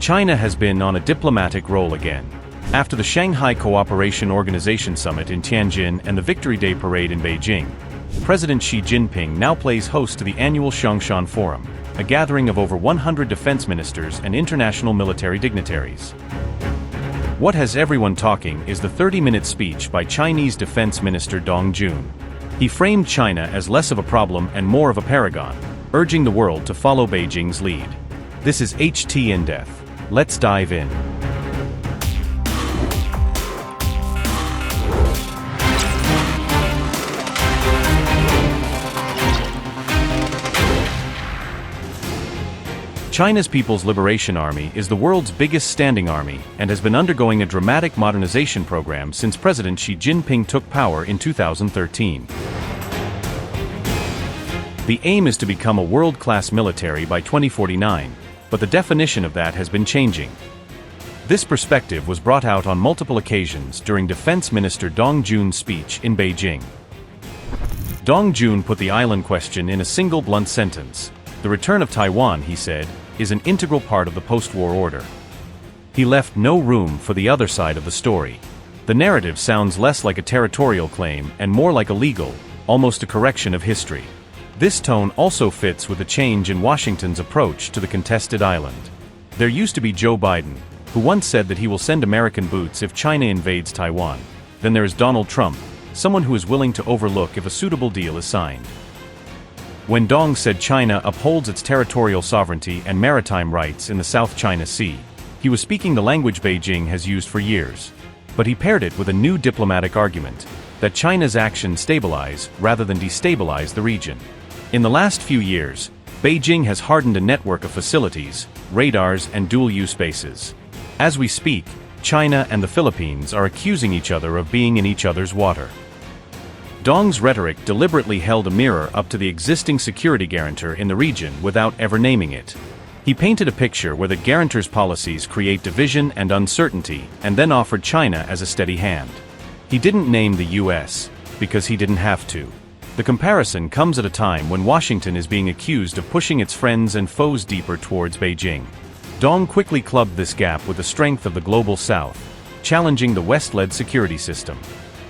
China has been on a diplomatic roll again. After the Shanghai Cooperation Organization Summit in Tianjin and the Victory Day Parade in Beijing, President Xi Jinping now plays host to the annual Xiangshan Forum, a gathering of over 100 defense ministers and international military dignitaries. What has everyone talking is the 30-minute speech by Chinese Defense Minister Dong Jun. He framed China as less of a problem and more of a paragon, urging the world to follow Beijing's lead. This is HT in Depth. Let's dive in. China's People's Liberation Army is the world's biggest standing army and has been undergoing a dramatic modernization program since President Xi Jinping took power in 2013. The aim is to become a world-class military by 2049, but the definition of that has been changing. This perspective was brought out on multiple occasions during Defence Minister Dong Jun's speech in Beijing. Dong Jun put the island question in a single blunt sentence. The return of Taiwan, he said, is an integral part of the post-war order. He left no room for the other side of the story. The narrative sounds less like a territorial claim and more like a legal, almost a correction of history. This tone also fits with the change in Washington's approach to the contested island. There used to be Joe Biden, who once said that he will send American boots if China invades Taiwan. Then there is Donald Trump, someone who is willing to overlook if a suitable deal is signed. When Dong said China upholds its territorial sovereignty and maritime rights in the South China Sea, he was speaking the language Beijing has used for years. But he paired it with a new diplomatic argument, that China's actions stabilize rather than destabilize the region. In the last few years, Beijing has hardened a network of facilities, radars and dual-use bases. As we speak, China and the Philippines are accusing each other of being in each other's water. Dong's rhetoric deliberately held a mirror up to the existing security guarantor in the region without ever naming it. He painted a picture where the guarantor's policies create division and uncertainty, and then offered China as a steady hand. He didn't name the US, because he didn't have to. The comparison comes at a time when Washington is being accused of pushing its friends and foes deeper towards Beijing. Dong quickly clubbed this gap with the strength of the global South, challenging the West-led security system.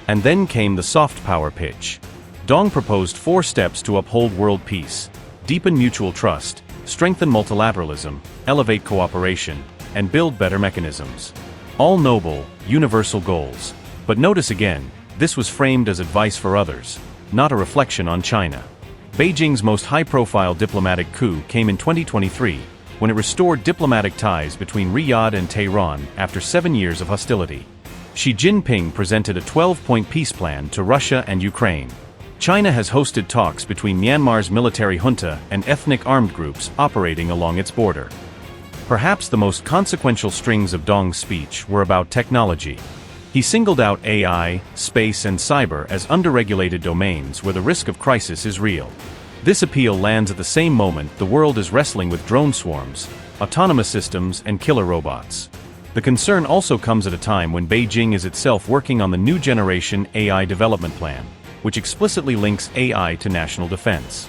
And then came the soft power pitch. Dong proposed 4 steps to uphold world peace: deepen mutual trust, strengthen multilateralism, elevate cooperation, and build better mechanisms. All noble, universal goals. But notice again, this was framed as advice for others, not a reflection on China. Beijing's most high-profile diplomatic coup came in 2023, when it restored diplomatic ties between Riyadh and Tehran after 7 years of hostility. Xi Jinping presented a 12-point peace plan to Russia and Ukraine. China has hosted talks between Myanmar's military junta and ethnic armed groups operating along its border. Perhaps the most consequential strings of Dong's speech were about technology. He singled out AI, space and cyber as underregulated domains where the risk of crisis is real. This appeal lands at the same moment the world is wrestling with drone swarms, autonomous systems and killer robots. The concern also comes at a time when Beijing is itself working on the new generation AI development plan, which explicitly links AI to national defense.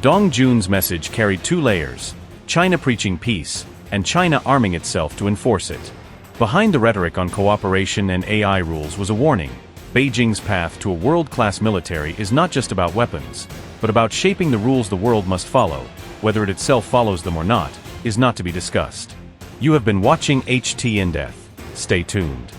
Dong Jun's message carried 2 layers: China preaching peace, and China arming itself to enforce it. Behind the rhetoric on cooperation and AI rules was a warning: Beijing's path to a world-class military is not just about weapons, but about shaping the rules the world must follow. Whether it itself follows them or not, is not to be discussed. You have been watching HT in Depth. Stay tuned.